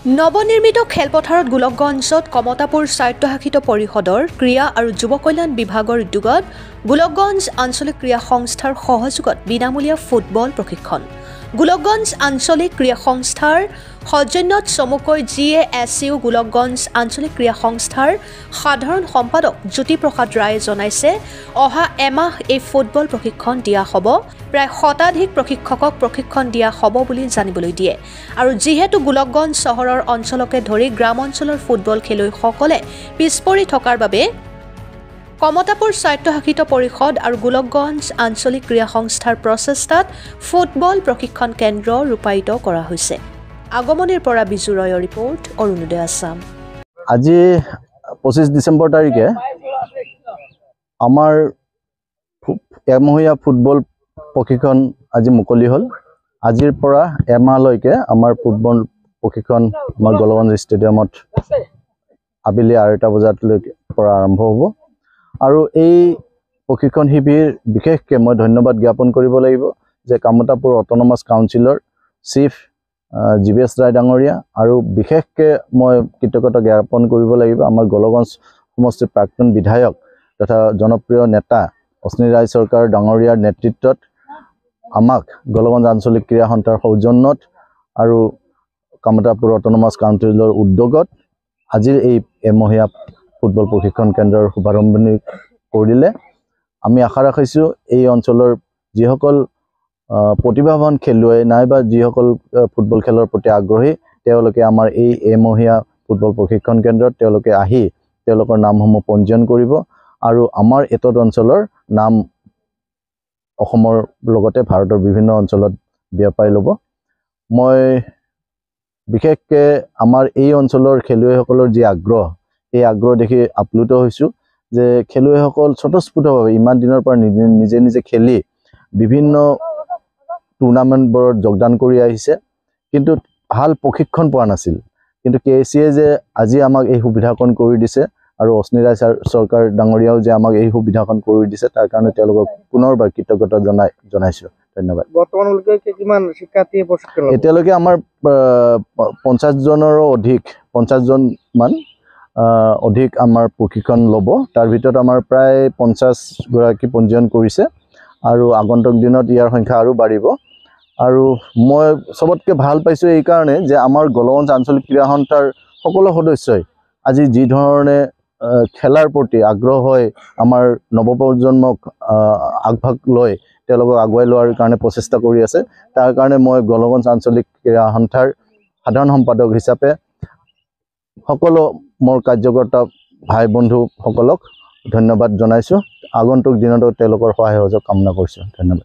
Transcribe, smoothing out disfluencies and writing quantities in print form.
নৱনিৰ্মিত খেলপথাৰত গোলকগঞ্জত কমতাপুৰ স্বায়ত্তশাসিত পৰিষদৰ ক্ৰীড়া আৰু যুৱ কল্যাণ বিভাগৰ উদ্যোগত গোলকগঞ্জ আঞ্চলিক ক্ৰীড়া সংস্থাৰ সহযোগত বিনামূলীয়া ফুটবল প্ৰশিক্ষণ। গোলকগঞ্জ আঞ্চলিক ক্ৰীড়া সংস্থাৰ সৌজন্যত চমুকৈ GASU গোলকগঞ্জ আঞ্চলিক ক্ৰীড়া সংস্থাৰ সাধাৰণ সম্পাদক জ্যোতিপ্ৰসাদ ৰায়ে জনাইছে, অহা এমাহ এই ফুটবল প্ৰশিক্ষণ দিয়া হ'ব। প্ৰায় শতাধিক প্ৰশিক্ষকক প্ৰশিক্ষণ দিয়া হ'ব বুলি জানিবলৈ দিয়ে। আৰু যিহেতু গোলকগঞ্জ চহৰৰ অঞ্চলকে ধৰি গ্ৰাম অঞ্চলৰ ফুটবল খেলুৱৈসকলে পিছপৰি থকাৰ বাবে কমতাপুৰ স্বায়ত্তশাসিত পৰিষদ আৰু গোলকগঞ্জ আঞ্চলিক ক্ৰীড়া সংস্থাৰ প্ৰচেষ্টাত ফুটবল প্ৰশিক্ষণ কেন্দ্ৰ ৰূপায়িত কৰা হৈছে। আগমনিৰ পৰা বিজু ৰয়ৰ ৰিপৰ্ট, অৰুণোদয় আছাম। আজি 25 ডিচেম্বৰ তাৰিখে আমাৰ এমহীয়া ফুটবল প্ৰশিক্ষণ আজি মুকলি হ'ল। আজিৰ পৰা এমাহলৈকে আমাৰ ফুটবল প্ৰশিক্ষণ আমাৰ গোলকগঞ্জ ষ্টেডিয়ামত আবেলি 2:30 বজালৈকে পৰা আৰম্ভ হ'ব। আৰু এই প্ৰশিক্ষণ শিবিৰ বিশেষকৈ মই ধন্যবাদ জ্ঞাপন কৰিব লাগিব যে কমতাপুৰ অট'নমাছ কাউন্সিলৰ চিফ GBS ৰায় ডাঙৰীয়া, আৰু বিশেষকৈ মই কৃতজ্ঞতা জ্ঞাপন কৰিব লাগিব আমাৰ গোলকগঞ্জ সমষ্টিৰ প্ৰাক্তন বিধায়ক তথা জনপ্ৰিয় নেতা অশ্বিনী ৰায় চৰকাৰ ডাঙৰীয়াৰ নেতৃত্বত আমাক গোলকগঞ্জ আঞ্চলিক ক্ৰীড়া সন্থাৰ সৌজন্যত আৰু কমতাপুৰ অট'নমাছ কাউন্সিলৰ উদ্যোগত আজিৰ এই এমহীয়া ফুটবল প্ৰশিক্ষণ কেন্দ্ৰৰ শুভাৰম্ভণি কৰিলে। আমি আশা ৰাখিছোঁ এই অঞ্চলৰ যিসকল প্ৰতিভাৱান খেলুৱৈ নাইবা যিসকল ফুটবল খেলৰ প্ৰতি আগ্ৰহী তেওঁলোকে আমাৰ এই এমহীয়া ফুটবল প্ৰশিক্ষণ কেন্দ্ৰত তেওঁলোকে আহি তেওঁলোকৰ নামসমূহ পঞ্জীয়ন কৰিব আৰু আমাৰ এটত অঞ্চলৰ নাম অসমৰ লগতে ভাৰতৰ বিভিন্ন অঞ্চলত বিয়পাই ল'ব। মই বিশেষকৈ আমাৰ এই অঞ্চলৰ খেলুৱৈসকলৰ যি আগ্ৰহ, এই আগ্ৰহ দেখি আপ্লুত হৈছোঁ যে খেলুৱৈসকল স্বতঃস্ফূৰ্তভাৱে ইমান দিনৰ পৰা নিজে নিজে খেলি বিভিন্ন টুৰ্ণামেণ্টবোৰত যোগদান কৰি আহিছে, কিন্তু ভাল প্ৰশিক্ষণ পোৱা নাছিল। কিন্তু KCA যে আজি আমাক এই সুবিধাকণ কৰি দিছে আৰু অশ্বিনী ৰায় চৰকাৰ ডাঙৰীয়াও যে আমাক এই সুবিধাকণ কৰি দিছে তাৰ কাৰণে তেওঁলোকক পুনৰবাৰ কৃতজ্ঞতা জনাইছোঁ। ধন্যবাদ। বৰ্তমানলৈকে কিমান শিক্ষাৰ্থীয়ে প্ৰশিক্ষণ ল'ব? এতিয়ালৈকে আমাৰ 50জনৰো অধিক 50জন মান অধিক আমাৰ প্ৰশিক্ষণ ল'ব। তাৰ ভিতৰত আমাৰ প্ৰায় 50গৰাকী পঞ্জীয়ন কৰিছে আৰু আগন্তুক দিনত ইয়াৰ সংখ্যা আৰু বাঢ়িব। আৰু মই চবতকৈ ভাল পাইছোঁ এই কাৰণে যে আমাৰ গোলকগঞ্জ আঞ্চলিক ক্ৰীড়া সন্থাৰ সকলো সদস্যই আজি যি ধৰণে খেলাৰ প্ৰতি আগ্ৰহ হৈ আমাৰ নৱপ্ৰজন্মক আগভাগ লৈ তেওঁলোকক আগুৱাই লোৱাৰ কাৰণে প্ৰচেষ্টা কৰি আছে। তাৰ কাৰণে মই গোলকগঞ্জ আঞ্চলিক ক্ৰীড়া সন্থাৰ সাধাৰণ সম্পাদক হিচাপে সকলো মোৰ কাৰ্যকৰ্তা ভাই বন্ধুসকলক ধন্যবাদ জনাইছোঁ। আগন্তুক দিনতো তেওঁলোকৰ সহায় সহযোগ কামনা কৰিছোঁ। ধন্যবাদ।